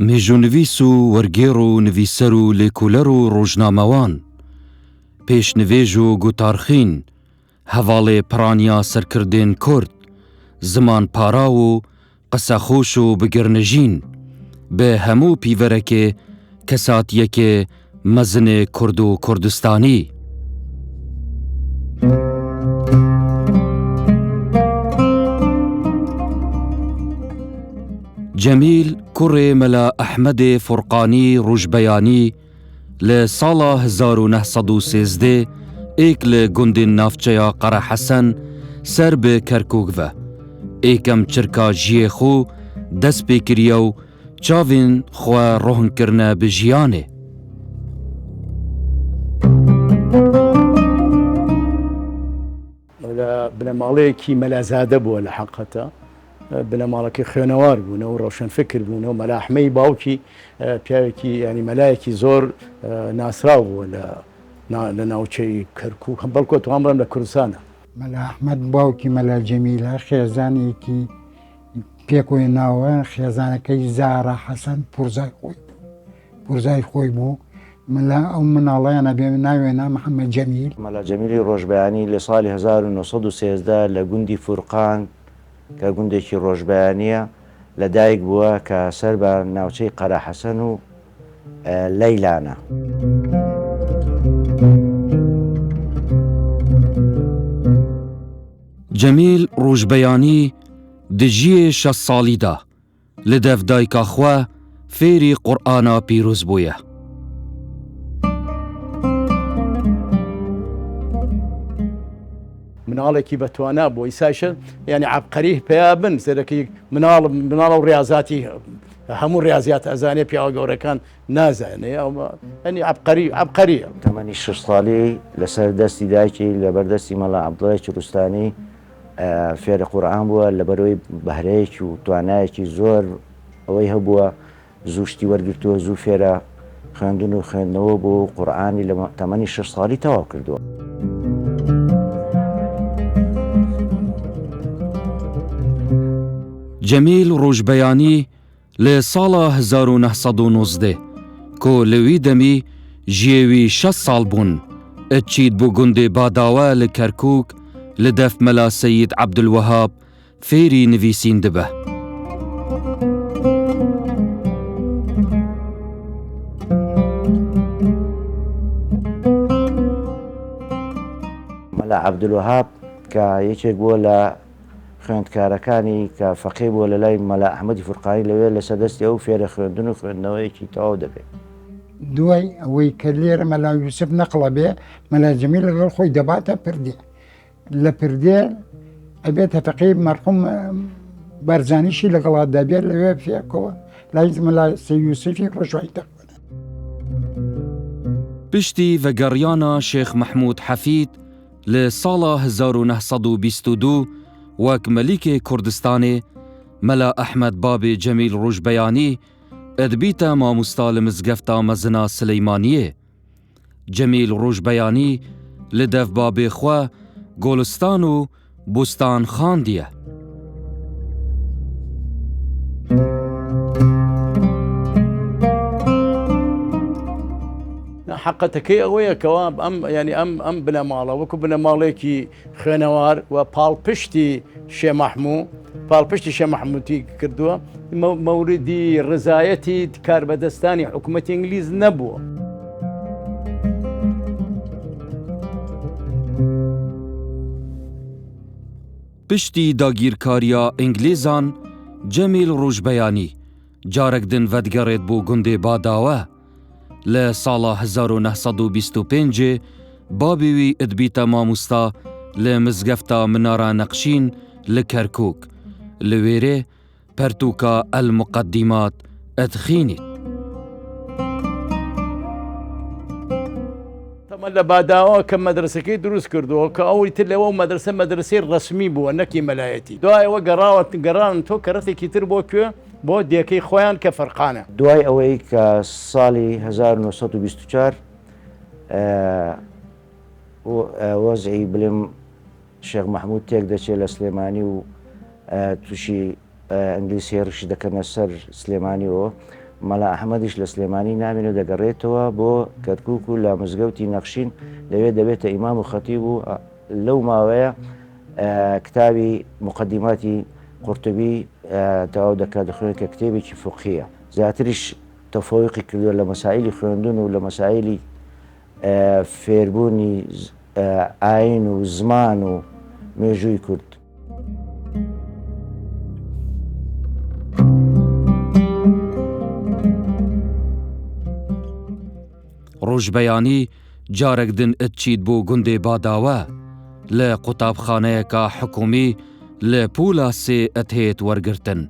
میژونویس و وەرگێڕ و نویسەر و لێکولەر و ڕۆژنامەوان، پێشنوێژ و گوتارخین، هەواڵێ پڕانیا سەرکردێن کورد، زمان پارا و قسەخۆش و بگرنەژین، بە هەموو پیڤەرەکێ کەساتیەکێ مەزنێ کورد و کوردستانی. جەمیل کوڕێ مەلا ئەحمەدێ فورقانی ڕوژبەیانی لە ساڵا 1913 ئێک لە گوندên ناوچەیا قەرەحەسەن سەر بە کەرکووک ڤە، ئێکەم چرکا ژیê xwe dest pê kiriye û çavên xwe rohinkirine bi jiyanê. بنەماڵەیەکی مەلازادە بووە لە حەقەتە، بنەماڵەکەی خوێنەوار بوون و ڕۆشنفکر بوون و مەلا ئەحمەدی باوکی پیاوێکی ینی مەلایەکی زۆر ناسراو بووە لە ناوچەی کەرکووک، بەڵکو توان بڵێم لە کوردستانە. مەلا ئەحمەد باوکی مەلا جەمیلە خێزانێکی پێکۆی ناوە، خێزانەکەی زارا حەسەن پورزای خۆی بوو. مەلا ئەو مناڵەیانە بێ ناوێنە محەممەد جەمیل. مەلا جەمیلی ڕۆژبەیانی لە ساڵی 1913 لە گوندی فورقان کە گوندێکی ڕۆژبەیانیە لەدایک بووە کە سەر بە ناوچەی قەرەحەسەن و لەیلانە. جەمیل ڕوژبەیانی دژیە 6 ساڵیدا لە دەف دایکا خwe فێری قورئانا پیرۆز بوویە. مناڵێکی بەتوانا بۆ ئیسایشە ینی عەبقەری پێیا بن سەرەکەی مناڵە و ڕاضاتی هەموو ڕاضیات ئەزانێ پیاوە گەورەکان نازانێ ئەنی عەبقەریە. تەمەنی 6 ساڵی لەسەر دەستی دایکی لە بەردەستی مەلا عەبدوڵای کوردستانی فێرە قورئان بووە، لەبەرەوەی بەهرەیەکی و توانایەکی زۆر ئەوەی هەبووە زوو شتی وەرگرتووە، زوو فێرە خوێندن و خوێندنەوە بۆ قورئانی لە تەمەنی 6 ساڵی تەواو کردووە. جەمیل ڕوژبەیانی لە ساڵا 1919 کۆ لەوی دەمی ژیێوی 6 ساڵ بوون، ئەچیت بۆ گوندێ باداوە لە کەرکووک لە دەف مەلا سەید عەبدولوەهاب فێری نویسین دبە. مەلا عەبدولوەهاب کە یەکێک بووە لە خوێندکارەکانی کە فەقێ بووە لە لای مەلا ئەحمەدی فورقانی لەوێ لە سەردەستی ئەو فێرە خوێندن و خوێندنەوەیەکی تەواو دەبێت. دوای ئەوەی کە لێرە مەلا یوسف نەقڵە بێ، مەلا جەمیل لەگەڵ خۆی دەباتە پردێ، لە پردێ ئەبێتە فەقێ مەرحوم بەرزانیشی لەگەڵا دەبێت لەوێ فێکەوە لای مەلا سەید یوسفی ڕۆژوای دەخوێنێت. پشتی ڤەگەڕیانە شێخ مەحموود حەفید لە ساڵا 1922 وەک مەلیکێ کوردستانê مەلا ئەحمەد بابێ جەمیل ڕوژبەیانی ئەدبیتە مامۆستا لە مزگەفتا مەزنا سلەیمانیê. جەمیل ڕوژبەیانی لە دەف babê xwe گۆلستان و بوستان xandiye. حەقەتەکەی ئەوەیە کەوا ئەم بنەماڵە وەکو بنەماڵێکی خوێنەوار و پاڵپشتی شێ مەحموود پاڵپشتی شێ مەحموودی کردووە، مەوردی ڕزایەتی کاربەدەستانی حکوومەتی ئینگلیز نەبووە. پشتی داگیرکاریە ئینگلیزان جەمیل ڕوژبەیانی جارێک دن ڤەدگەڕێت بۆ گوندێ باداوە. لە ساڵا 1925 بابی وی ئەدبیتە مامۆستا لە مزگەفتا منارە نەقشین لە کەرکووک، لەوێرێ پەرتووکە ئەلموقەدیمات ئەدخینیت. تەمەن لە باداوە کە مەدرسەکەی دروست کردووە کە ئەوی تر لەوە مەدرسەی ڕەسمی بووە نەکی مەلایەتی. دوایەوە گەڕان تۆ کەرەتێکی تر بۆ کوێ بۆ دێکەی خۆیان کە فەرقانە. دوای ئەوەی کە ساڵی 1924 وەزعی بڵێم شێخ مەحموود تێک دەچێت لە سلێمانی و تووشی ئەنگلیسی هێرشی دەکەنە سەر سلێمانیەوە، مەلا ئەحمەدیش لە سلێمانی نامێن و دەگەڕێتەوە بۆ کەرکووک و لە مزگەوتی نەخشین لەوێ دەبێتە ئیمام و خەتیب و لەو ماوەیە کتابی مقدماتی قورتوبی تەواو دەکات دەخوێنێت کە کتێبێکی فقهیە. زیاتریش تەفەوقی کردووە لە مەسائلی خوێندون و لە مەسائلی فێربوونی ئاین و زمان و مێژووی کورد. ڕۆژبەیانی جارێک دن ئەچیت بۆ گوندێ باداوە لە قوتابخانەیەکە حکومی لە پولا 3 ئەتهێت وەرگرتن،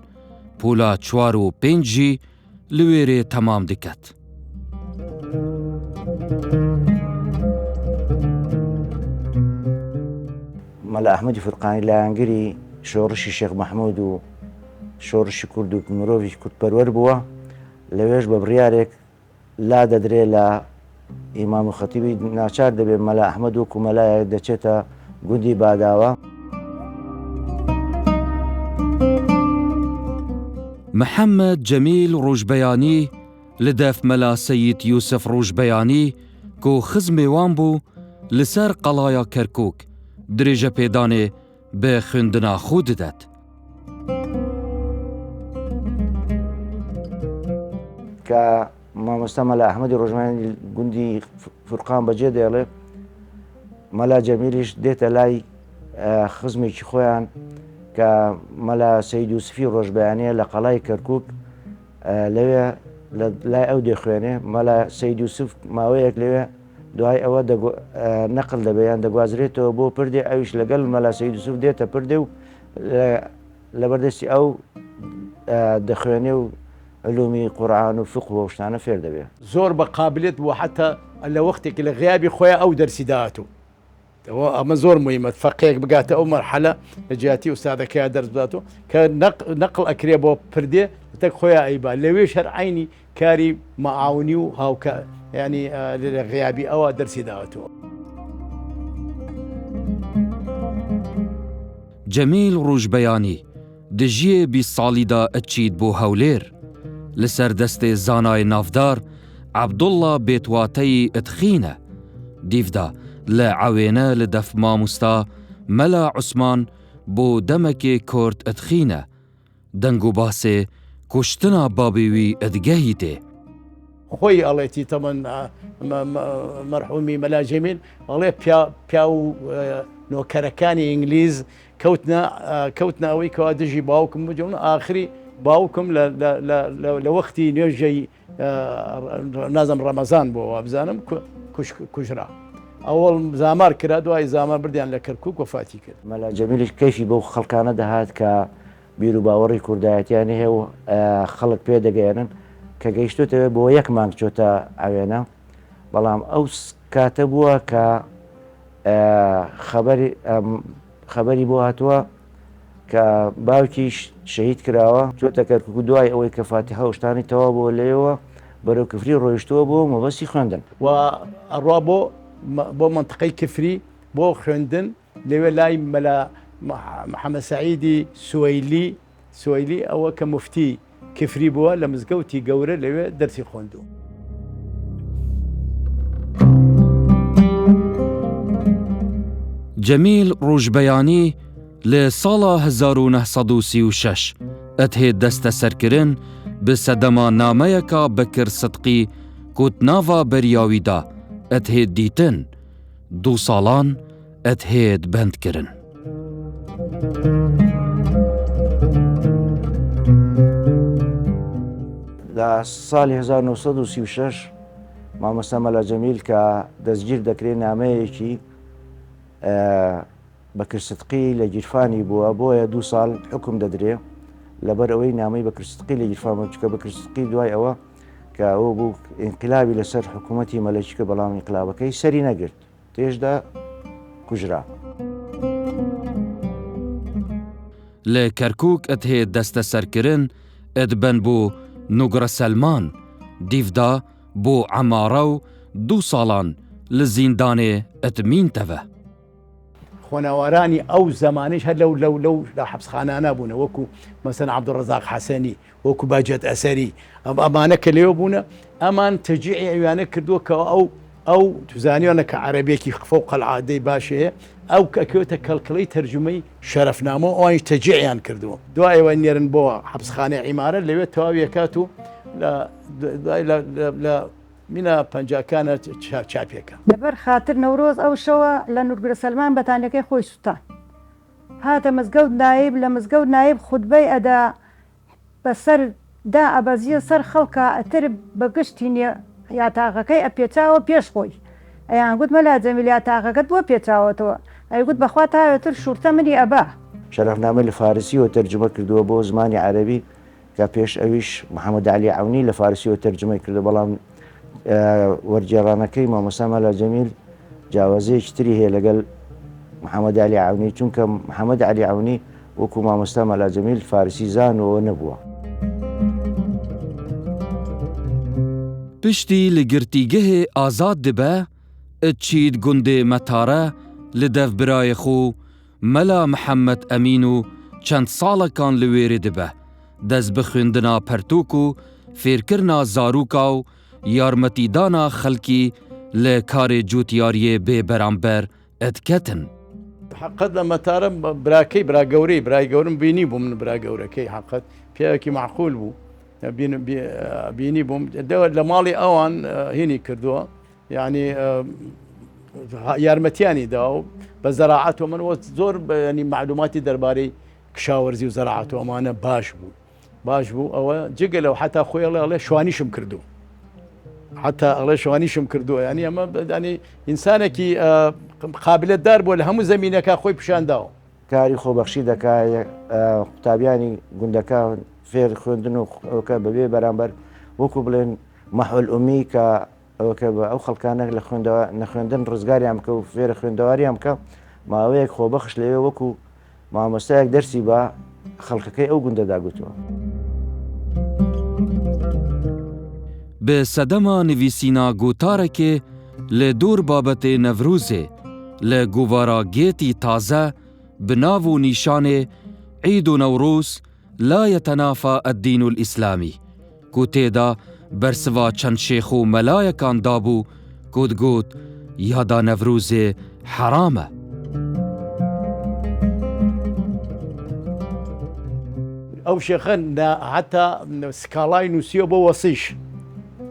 پولا 4 و 5 لەوێرێ تەمام دکات. مەلا ئەحمەدی فورقانی لایەنگری شۆڕشی شێخ مەحموود و شۆڕشی کورد و مرۆڤی کوردپەروەر بووە. لەوێش بە بڕیارێک لا دەدرێ لە ئیمام و خەتیبی ناچار دەبێت مەلا ئەحمەد وەکو مەلایەک دەچێتە گوندی باداوە. محەممەد جەمیل ڕۆژبەیانی لە دەف مەلا سەید یوسف ڕۆژبەیانی کۆ خزمێوان بوو لەسەر قەڵایە کەرکووک درێژە پێدانێ بە خوێندنا خۆ دەدات. کە مامۆستا مەلا ئەحمەدی ڕۆژبەیانی گوندی فورقان بەجێ دێڵێ، مەلا جەمیلیش دێتە لای خزمێکی خۆیان کە مەلا سەید یوسفی ڕۆژبەیانیە لە قەڵای کەرکووک لەوێ لای ئەو دەخوێنێ. مەلا سەید یوسف ماوەیەک لەوێ دوای ئەوە نەقل دەبیان دەگوازرێتەوە بۆ پردێ، ئەویش لەگەڵ مەلا سەید یوسف دێتە پردێ و لەبەردەستی ئەو دەخوێنێ و علومی قورآن و فقه و شتانە فێر دەبێت. زۆر بە قابلێت بوو حتا لە وەختێکی لە غیابی خۆیان ئەو دەرسی داهاتوو. ئەمە زۆر مهمە فەقێک بگاتە ئەو مەرحەلە لە جیاتی ئوستادەکەیان دەرس بداتەوە کە نەقڵ ئەکرێ بۆ پردێ تەک خۆیان ئەیبا. لەوێش هەر عینی کاری مەعاونی و هاوکە ینی لە غیابی ئەوە دەرسی داهاتوە. جەمیل ڕۆژبەیانی دژیە 20 ساڵیدا ئەچیت بۆ هەولێر لەسەر دەستێ زانای نافدار عەبدوڵڵا بێتواتەی ئەتخینە. دیڤدا لە عەوێنە لە دەف مامۆستا مەلا عوسمان بۆ دەمەکێ کورد ئەتخینە دەنگ و باسێ کوشتنا بابێوی ئەدگەهی تێ. خۆی ئەڵێتی تەمەن مەرحومی مەلا جەمیل ئەڵێ پیا و نۆکەرەکانی ئینگلیز کەوتنە ئەوەی کەوا دژی باوکم بجەون ئاخری باوکم لە وەختی نوێژەی نازم ڕەمەزان بۆەوە بزانم کوژرا. ئەوڵ زامار کرا دوای زامار بردیان لە کەرکووک وەفاتی کرد. مەلا جەمیلیش کەیفی بەو خەڵکانە دەهات کە بیر و باوەڕی کوردایەتیانی هەیە و خەڵک پێ دەگەێنن کە گەیشتوتەوە بۆ 1 مانگ چۆتە ئەوێنە. بەڵام ئەو کاتە بووە کە خەبەری بۆ هاتووە کە باوکی شەهید کراوە چۆتە کەرکووک و دوای ئەوەی کە فاتیحە و شتانی تەوا بۆ لێەوە بەرەو کفری ڕۆیشتووە بۆ مەبەستی خوێندن و ئەڕوا بۆ منطقەی کفری بۆ خوێندن لەوێ لای مەلا محەممەد سەعیدی سوەیلی ئەوە کە مفتی کفری بووە لە مزگەوتی گەورە لەوێ دەرسی خوێندووە. جەمیل ڕۆژبەیانی لە ساڵا 1936 ئەتهێت دەستە سەرکردن بە سەدەما نامەیەکە بەکر سدقی کوتناڤا بەریاویدا ئەتهێت دیتن 2 ساڵان ئەتهێت بەندکردن. لە ساڵی 1936 مامۆستا مەلا جەمیل کە دەستگیر دەکرێت نامەیەکی بەکرسدقی لە گیرفانی بووە بۆیە 2 ساڵ حکم دەدرێ لەبەر ئەوەی نامەی بەکرسدقی لە گیرفان بچکە بەکرسدقی دوای ئەوە کە ئەوە بوو ئینقلابی لەسەر حکوومەتی مەلەکیکە بەڵام ئینقلابەکەی سەری نەگرت تێشدا کوژرا. لە کەرکووک ئەتهێت دەستە سەرکردن ئەدبەن بۆ نوگرە سەلمان دیڤدا بۆ عەمارە و 2 ساڵان لە زیندانێ ئەتمینتەوە. خۆناوارانی ئەو زمانش هەر لەو حەبسخانانە بوون وەکو مەسەن عەبدوڕەزاق حەسەنی وەکو باجەت ئەسەری ئەمانە کە لێوە بوونە ئەمان تەجیعی ئەویانە کردووە کە ئەو توزانیانە کە عەرەبێکی فەوق العادەی باشەیە ئەو کەکەوتە کەلکڵەی تەرجمەی شەرەفنامە ئەوانیش تەجیعیان کردووە دوایەوە نێرن بۆ حەبسخانەی عیمارە لەوێ تەواوی ئەکات و لە مینە پەنجاکانە چاپێکە لەبەر خاتر نەورۆز ئەو شەوە لە نورگرە سەلمان بەتانەکەی خۆی سووتان هاتە مزگەوت نایب لە مزگەوت نایب خوتبەی ئەدا بەسەر دا ئەبەزیە سەر خەڵکە ئەتر بەگشتی نیە یاتاقەکەی ئەپێچاوە پێش خۆی ئەیان گوت مەلا جەمیل یاتاقەکەت بۆ پێچاوەتەوە ئەیگوت بەخوا تاوێتر شورتە منی ئەبا شەرەفنامە لە فارسیەوە تەرجمە کردووە بۆ زمانی عەرەبی کە پێش ئەویش محەممەد عەلی عەونی لە فارسیەوە تەرجمەی کردو بەڵام وەرجێڕانەکەی مامۆستا مەلا جەمیل جیاوازەیەکی تری هەیە لەگەڵ محەممەد عەلی عەونی چونکە محەممەد عەلی عەونی وەکو مامۆستا مەلا جەمیل فارسی زانەوە نەبووە. پشتی لە گرتیگەهێ ئازاد دبە ئەچید گوندێ مەتارە لە دەڤبرایە خۆ مەلا محەممەد ئەمین و چەند ساڵەکان لە وێرە دبە دەست بە خوێندنا پەرتوک و فێرکردنا زاروکا و یارمەتیدانا خەڵکی لە کارێ جوتیاریە بێ بەرامبەر ئەتکەتن. حقت لە مەتارە براکەی براگەورەی برای گەورم بینی بووم من براگەورەکەی حقت پیاوێکی معقول بوو بینی بووم لە ماڵی ئەوان هینی کردووە یعنی یارمەتیانی دا و بە زەراعەتەوە منەوە زۆر ینی معلوماتی دەربارەی کشاوەرزی و زەراعەتەوە ئەمانە باش بوو ئەوە جگە لەو حتا خۆی ئەڵێ شوانیشم کردو حتا ئەڵێ شوانیشم کردووە ینی ئەمە ینی ئینسانێکی قابلەتدار بووە لە هەموو زەمینەکە خۆی پیشانداوە کاری خۆبەخشی دەکات قوتابیانی گوندەکە فێر خوێندن و ئەوکە بەبێ بەرامبەر وەکو بڵێن مەحول ئومی کە ئەوکە بە ئەو خەڵکانە لە نەخوێندن ڕزگاریان بکە و فێرە خوێندەواریان بکە ماوەیەک خۆبەخش لەوێ وەکو مامۆستایەک دەرسی بە خەڵکەکەی ئەو گوندەدا گوتووە. بە سەدەما نویسینا گوتارێکێ لە دوور بابەتێ نەڤروزێ لە گوڤارا گێتی تازە بناو و نیشانێ عید و نەوروز لا يتنافى الدين الإسلامي کو تێدا بەرسڤا چەند شێخ و مەلایەکان دابوو گوت یادا نەڤروزێ حرامە. ئەو شێخە حتا سکاڵای نووسیە بۆ وەسیش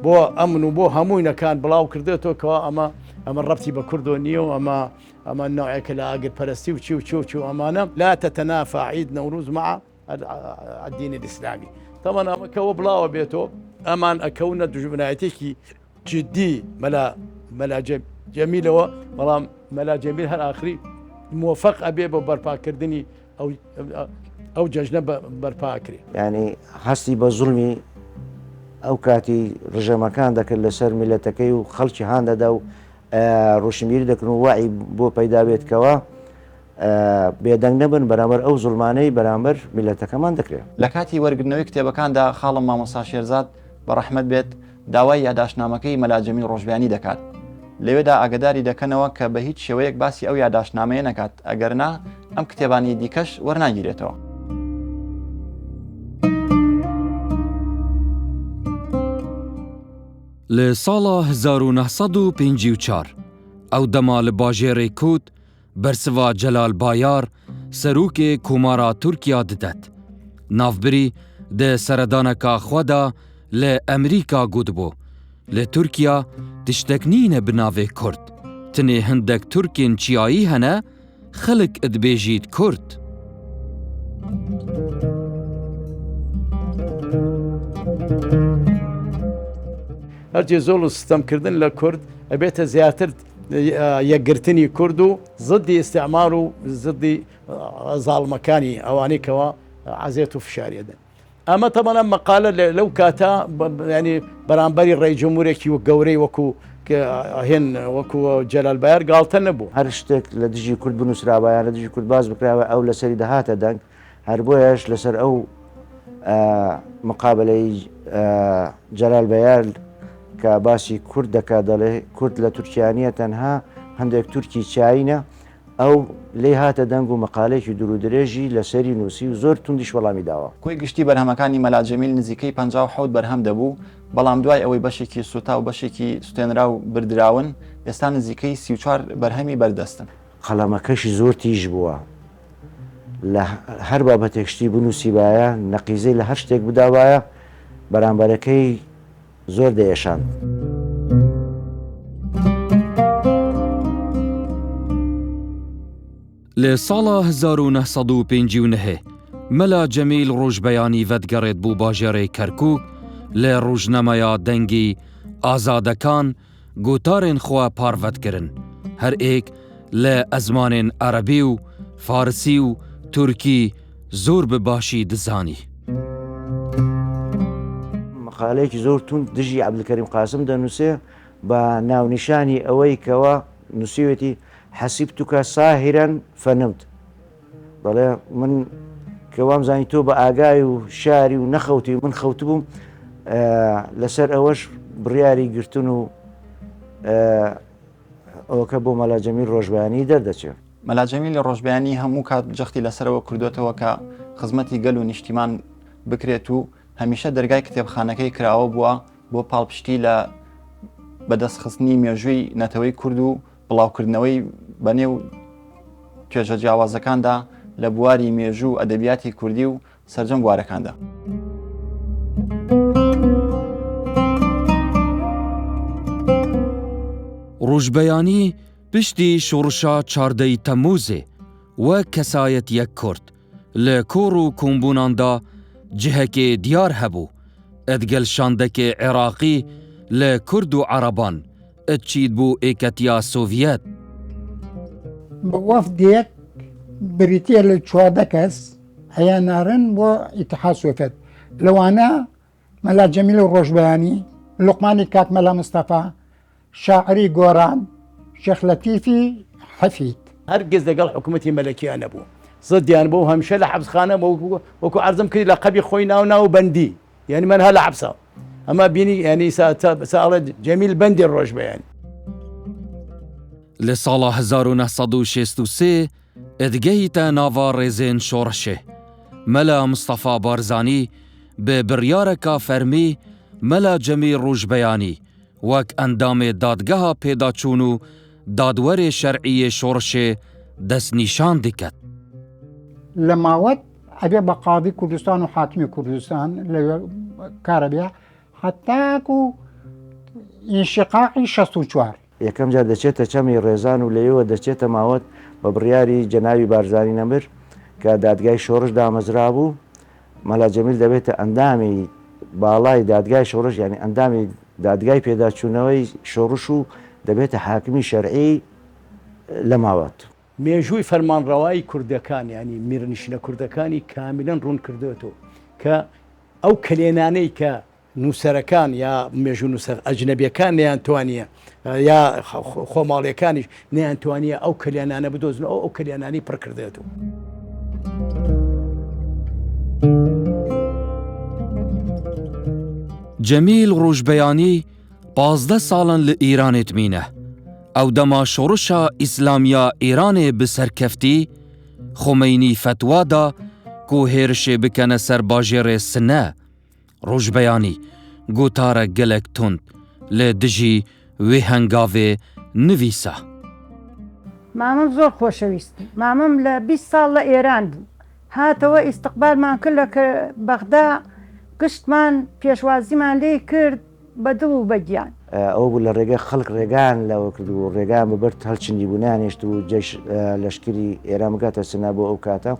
بۆ ئەمن و بۆ هەمووی نەکان بڵاو کردێتەوە کەوا ئەمە ڕەبتی بە کوردۆ نییە و ئەمە نوعێکە لە ئاگرپەرستی و چی و ئەمانە لا تتنافى عيد نوروز مع الدين الإسلامي. طبعا ئەمە کەوە بڵاوە بێتەوە ئەمان ئەکەونە دژمنایەتێکی جدی مەلا جەمیلەوە بەڵام مەلا جەمیل هەر ئاخری موفق ئەبێ بۆ بەرپاکردنی ئەو جەژنە بەرپاکرێ. یعنی هەستی بە زوڵمی ئەو کاتی ڕژەمەکان دەکرد لەسەر میلەتەکەی و خەڵکی هاندەدا و ڕوشمیری دەکردن و وعی بۆ پەیدا بێتکەوە بێدەنگ نەبن بەرامبەر ئەو زوڵمانەی بەرامبەر میلەتەکەمان دەکرێت. لە کاتی وەرگرتنەوەی کتێبەکاندا خاڵم مامۆستا شێرزاد بە ڕەحمەت بێت داوای یاداشنامەکەی مەلا جەمیل ڕۆژبیانی دەکات لەوێدا ئاگداری دەکەنەوە کە بە هیچ شێوەیەک باسی ئەو یاداشنامەیە نەکات ئەگەرنا ئەم کتێبانی دیکەش وەرناگیرێتەوە. لە ساڵا 1954 ئەو دەما لە باژێرەی کوت بەرسڤا جەلال بایار سەرۆکێ کۆمارا تورکیا ددەت. ناوبری دە سەردانەکە خۆدا لە ئەمریکا گوتبوو لە تورکیا تشتێک نینە بناوێ کورد تنێ هەندێک تورکên چیایی هەنە خەڵک ئەدبێژیت کورد. هەرچی زۆڵ و ستەمکردن لە کورد ئەبێتە زیاتر یەکگرتنی کورد و زدی ئیستیعمار و زدی زاڵمەکانی ئەوانەی کەوا عەزێت و فشارێدن. ئەمە تەمەنە مەقالە لەو کاتە ینی بەرامبەری ڕێی جمهورێکی و گەورەی وەکو هێن وەکو جەلال بایار گاڵتە نەبوو. هەر شتێک لە دژی کورد بنووسرابایان لە دژی کورد باز بکراوە ئەو لەسەری دەهاتە دەنگ هەر بۆیەش لەسەر ئەو مقابلەی جەلال بایار کە باسی کورد دەکات دەڵێ کورد لە تورکیانیە تەنها هەندێک تورکی چاینە ئەو لێ هاتە دەنگ و مەقالەیەکی دوور و درێژی لەسەری نووسی و زۆر توندیش وەڵامی داوە. کۆی گشتی بەرهەمەکانی مەلا جەمیل نزیکەی 57 بەرهەم دەبوو، بەڵام دوای ئەوەی بەشێکی سوتا و بەشێکی سوتێنرا و بردراون ئێستا نزیکەی 34 بەرهەمی بەردەستن. قەڵەمەکەشی زۆر تیژ بووە، لە هەر بابەتێکشتی بنووسی وایە نەقیزەی لە هەر شتێک بداوایە بەرامبەرەکەی زۆر دەیەشان. لە ساڵا 1950 مەلا جەمیل ڕۆژبەیانی ڤەدگەڕێت بوو باژێرەی کەرکووک لە ڕۆژنەمەیە دەنگی ئازادەکان گوتارên خوا پارڤەتکردن، هەر ئێک لە ئەزمانên عەرەبی و فارسی و تورکی زۆر بەباشی دزانی. مەقالەیەکی زۆر تون دژی عەبدولکەریم قاسم دەنووسێ بە ناونیشانی ئەوەی کەوە نووسیوێتی حەسیبتوکە ساهیرەن فەنمت، بەڵێ من کەوام زانی تۆ بە ئاگای و شاری و نەخەوتی من خەوت بووم، لەسەر ئەوەش بڕیاری گرتن و ئەوەکە بۆ مەلا جەمیل ڕۆژبەیانی دەردەچێت. مەلا جەمیل ڕۆژبەیانی هەموو کات جەختی لەسەرەوە کردوێتەوە کە خزمەتی گەل و نیشتیمان بکرێت و هەمیشە دەرگای کتێبخانەکەی کراوە بووە بۆ پاڵپشتی لە بەدەستخستنی مێژووی نەتەوەی کورد و بڵاوکردنەوەی بەنێو توێژە جیاوازەکاندا لە بواری مێژوو ئەدەبیاتی کوردی و سەرجەم بوارەکاندا. ڕۆژبەیانی پشتی شۆڕشا چاردەی تەمووزێ وە کەسایەت یەک کورد لە کۆڕ و کۆمبووناندا جهەکێ دیار هەبوو، ئەدگەل شاندەکێ عێراقی لە کورد و عەرەبان ئەچید بوو ئێکەتیا سۆڤیەت. بە وەفدێک بریتە لە 14 کەس هەیەنارن بۆ ئیتحاد سۆڤیەت، لەوانە مەلا جەمیل ڕۆژبەیانی، لوقمانی کاک مەلا مستەفا، شاعری گۆران، شێخ لەتیفی حەفید هەرگیز لەگەڵ حکوومەتی مەلەکییان نەبوو، زدیان بۆ هەمیشە لە حەبسخانە وەکو عەرزم کردی لە قەبی خۆی ناو بەندی، یعنی من هە لە حەبسە ئەمە بینی ینی ساڵە جەمیل بەندی ڕۆژبەیانی. لە ساڵا 1963 ئەدگەیتە ناوا ڕێزێن شۆڕشێ، مەلا مستەفا بارزانی بە بڕیارەکە فەرمی مەلا جەمیل ڕۆژبەیانی وەک ئەندامێ دادگەها پێداچوون و دادوەرێ شەرعیە شۆڕشێ دەستنیشان دکات. لە ماوەت ئەبێ بە قادی کوردستان و حاکمی کوردستان لە کارەبێ حتاکو ئینشقاقی 64 یەکەم جار دەچێتە چەمی ڕێزان و لەوێوە دەچێتە ماوەت بە بڕیاری جەناوی بارزانی نەمر کە دادگای شۆڕش دامەزرا بوو، مەلا جەمیل دەبێتە ئەندامی باڵای دادگای شۆڕش، یعنی ئەندامی دادگای پێداچوونەوەی شۆڕش و دەبێتە حاکمی شەرعی لە ماوەت. مێژووی فەرمانڕەوایی کوردەکان ینی میرنشینە کوردەکانی کاملەن ڕوون کردوێتەوە کە ئەو کلێنانەی کە نووسەرەکان یا مێژوو نووسەر ئەجنەبیەکان نەیانتوانیە یا خۆماڵیەکانیش نەیانتوانیە ئەو کلێنانە بدۆزن ئەو کلێنانی پڕ کردێتەوە. جەمیل ڕۆژبەیانی 15 ساڵن لە ئیرانێت مینە، ئەو دەما شۆڕشا ئیسلامیا ئیرانێ بسەرکەفتی خۆمەینی فەتوادا کۆ هێرشێ بکەنە سەر باژێرێ سنە. ڕۆژبەیانی گوتارە گەلێک تند لە دژی وێ هەنگاوێ نویسە. مامەم زۆر خۆشەویست، مامەم لە 20 ساڵ لە ئێران بوو، هاتەوە ئیستقبالمان کرد لە بەغدا، گشتمان پێشوازیمان لێ کرد بە دڵ و بەگیان. ئەو بوو لە ڕێگە خەڵک ڕێگان لەوە کردو، ڕێگان ببرد هەڵچنی بوونانێشت و جێش لەشکری ئێران بگاتە سنا بۆ ئەو کاتە.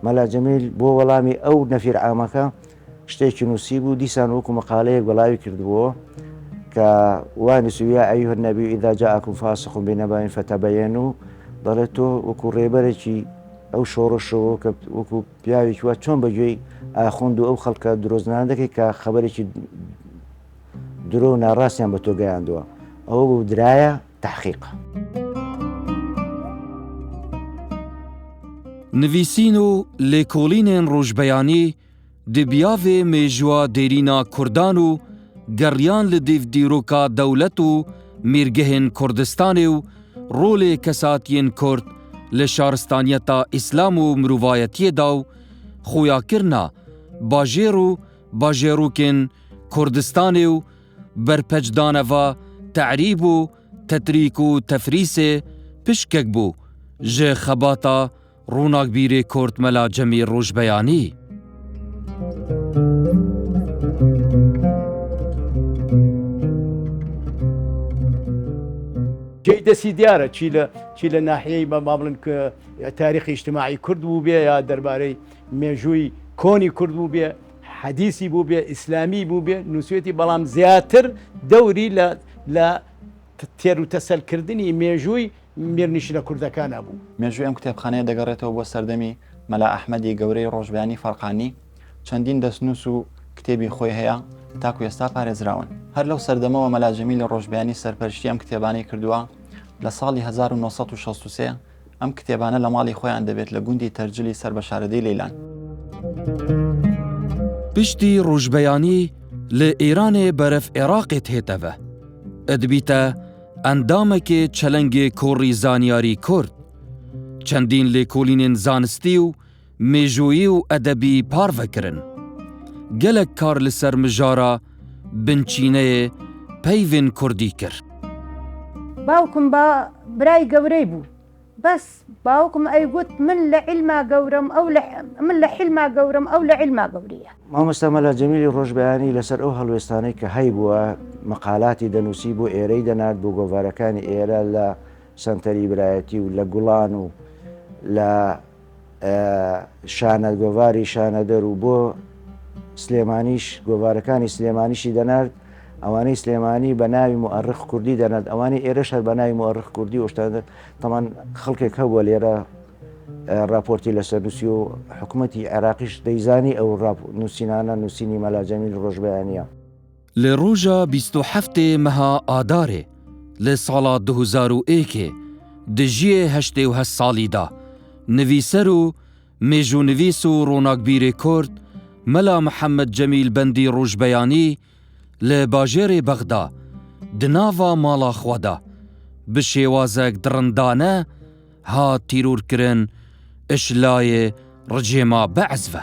مەلا جەمیل بۆ وەڵامی ئەو نەفیر عامەکە شتێکی نووسی بوو، دیسان وەکو مەقالەیەک بەڵاوی کردبووە کە وانیسوە ئەیها النەبی ئیذا جاءکم فاسق بنەبەئین فتەبەیەنوا، دەڵێت تۆ وەکو ڕێبەرێکی ئەو شۆڕشەوە کە وەکو پیاوێکی وا چۆن بەگوێی ئاخوند و ئەو خەڵکە درۆزنان دەکەی کە خەبەرێکی درۆ و ناڕاستیان بە تۆ گەیاندووە، ئەوە بوو درایە تەحقیق. نویسین و لێکۆڵینێن ڕۆژبەیانی دبیاوێ مێژووە دێرینا کوردان و گەڕیان لە دێڤدیرۆکا دەولەت و میرگەهێن کوردستانێ و ڕۆلێ کەساتیên کورد لە شارستانیەتا ئیسلام و مرۆڤایەتیەدا و خویاکردنا باژێر و باژێروکên کوردستانê و berpeçdaneva تعریب و تتریک و تفریسê pişkek bû ji xebata ronakbîrê Kurd Mela Cemîl Rojbeyanî. جێی دەسی دیارە چی لە ناحیەی بە بابڵن کە تاریخی اجتماعی کورد بوو بێ یا دەربارەی مێژووی کۆنی کورد بوو بێ حەدیسی بوو بێ ئیسلامی بوو بێ نووسێتی بەڵام زیاتر دەوری لە تێر و تەسەلکردنی مێژووی میرنیشنە کوردەکانە بوو. مێژووی ئەم کتێبخانەیە دەگەڕێتەوە بۆ سەردەمی مەلا ئەحمەدی گەورەی ڕۆژبیانی فەرقانی چەندین دەستنووس و کتێبی خۆی هەیە تاکو ئێستا پارێزراون. هەر لەو سەردەمەوە مەلا جەمیل ڕۆژبیانی سەرپەرشتی ئەم کتێبانەی کردووە. لە ساڵی 1963 ئەم کتێبانە لە ماڵی خۆیان دەبێت لە گوندی تەرجلی سەر بە شارەدەی لەیلان. پشتی ڕۆژبەیانی لە ئێرانێ بەرەف عێراقێت هێتەوە ئەدبیتە ئەندامێکێ چەلەنگێ کۆڕی زانیاری کورد چەندین لێکۆلینên زانستی و مێژویی و ئەدەبی پارڤەکردن gelek kar li ser mijara binçîneyê peyvên Kurdî kir. باوکم با برای گەورەی بوو بەس باوکم ئەیگوت من لە عیلما گەورم من لە حیلما گەورم ئەو لە عیلما گەورەیە. مامۆستا مەلا جەمیلی ڕۆژبەیانی لەسەر ئەو هەڵوێستانەی کە هەی بووە مەقالاتی دەنووسی بۆ ئێرەی دەنات بۆ گۆڤارەکانی ئێرە لە سەنتەری برایەتی و لە گوڵان و لە شانە گۆڤاری شانەدەر و بۆ سلێمانیش گۆڤارەکانی سلێمانیشی دەنات ئەوانەی سلێمانی بە ناوی مؤەرخ کوردی دەنات ئەوانەی ئێرەش هەر بە ناوی مؤەرخ کوردی وشتان تەمان خەڵکێک هەبووە لێرە راپۆرتی لەسەر نووسی و حکوومەتی عێراقیش دەیزانی ئەو نووسینانە نووسینی مەلا جەمیل ڕۆژبەیانیە. لە ڕۆژە 27 مەها ئادارێ لە ساڵا 2001 دژیە 88 ساڵیدا نویسەر و مێژوونویس و ڕۆناکبیرێ کورد مەلا محەممەد جەمیل بەندی ڕۆژبەیانی لە باژێرێ بەغدا دناوا ماڵا خوادا bi şêwazek dirindane hat tîrûrkirin işlayê ricêma Be'ez ve.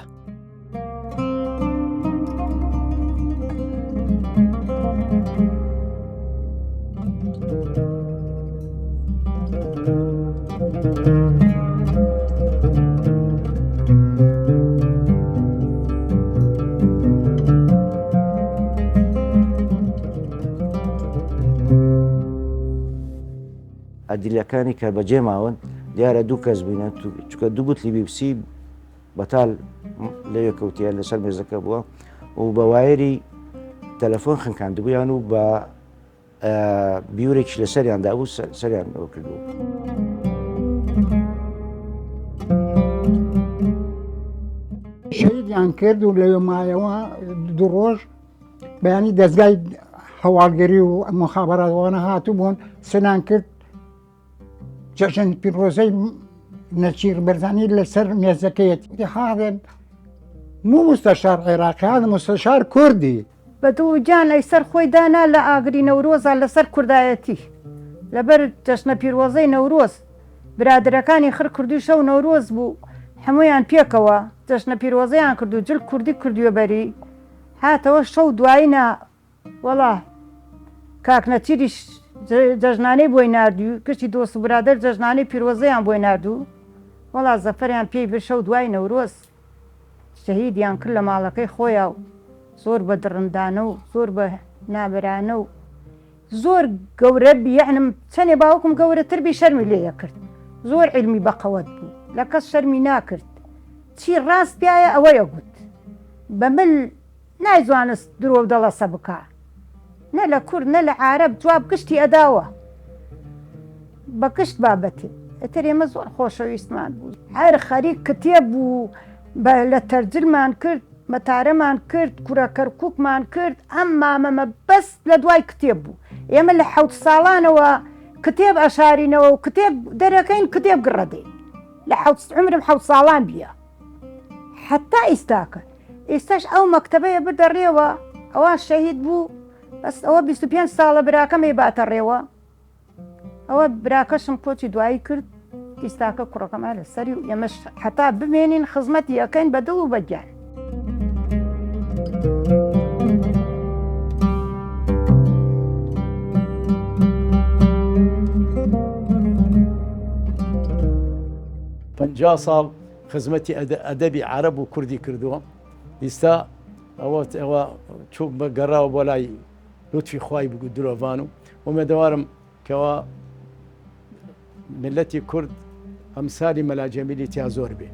ئەدیلەکانی کە بەجێ ماون دیارە دوو کەس بووینە چکە دوو بوتلی بیبسی بەتال لەوێ کەوتیان لەسەر مێزەکە بووە و بە وایەری تەلەفۆن خنکاندبوویان و بە بیورێکی لە سەریاندا بوو سەریان ئەوە کردبوو. شەیدیان کرد و لەوێ مایەوە دوو ڕۆژ بەیانی دەستگای هەواڵگەری و مخابەراتوانە هاتوو بوون سنان کرد جەژن پیرۆزەی نەچیر بەرزانی لەسەر مێزەکەیەتی هاڵێن مو مستەشار عێراقی هذا مستەشار کوردی بەدوو جان ئەی سەر خۆی دانا لە ئاگری نەورۆزە لەسەر کوردایەتی لەبەر جەژنە پیرۆزەی نەورۆز برادرەکانی خڕ کوردی شەو نەورۆز بوو هەمویان پێکەوە جەژنە پیرۆزەیان کرد و جل کوردی کردووە بەری هاتەوە شەو دوایینا وەڵا کاکنەتیریش جەژنانەی بۆی نردوو کشتی دۆست و برادر جەژنانەی پیرۆزەیان بۆی نردوو وەڵا زەفەریان پێی بە شەو دوای نەورۆز شەهیدیان کرد لە ماڵەکەی خۆیان و زۆر بە دڕندانە و زۆر بە نابرانە و زۆر گەورە بیعنم چەندێ باوکم گەورەتر بی شەرمی لێیە کرد زۆر علمی بەقەوەت بوو لە کەس شەرمی ناکرد چی ڕاست پیایە ئەوەیە گوت بە مل نایزوانست درۆ دەڵەسە بکە نە لە کورد نە لە عارەب جواب کشتی ئەداوە بە کشت بابەتێ ئەتر ئێمە زۆر خۆشەویستمان بوو هەر خەریک کتێب بوو لە تەرجلمان کرد مەتارەمان کرد کوڕە کەرکووکمان کرد ئەم مامەمە بەس لە دوای کتێب بوو ئێمە لە 7 ساڵانەوە کتێب ئەشارینەوە و کتێب دەرەکەین کتێب گڕەدەین لە عمرم 7 ساڵان بیە حتا ئیستاکە ئێستاش ئەو مەکتەبەیە بدەڕێەوە ئەوە شەهید بوو بەس ئەوە 25 ساڵە براکەمێ باتە ڕێوە ئەوە براکەشم کۆچی دوایی کرد ئیستاکە کوڕەکەمە لە سەری و ئێمەش حتا بمێنین خزمەتی ئەەکەین بە دڵ و بەجان. پنجا ساڵ خزمەتی ئەدەبی عەرەب و کوردی کردووە. ئێستا ئەوە چوو بە گەڕاوە بۆ لای لوتفی خوای بگو درۆڤان و ئومێدەوارم کەەوە ملەتی کورد ئەمسالی مەلا جەمیلی تیا زۆر بێ.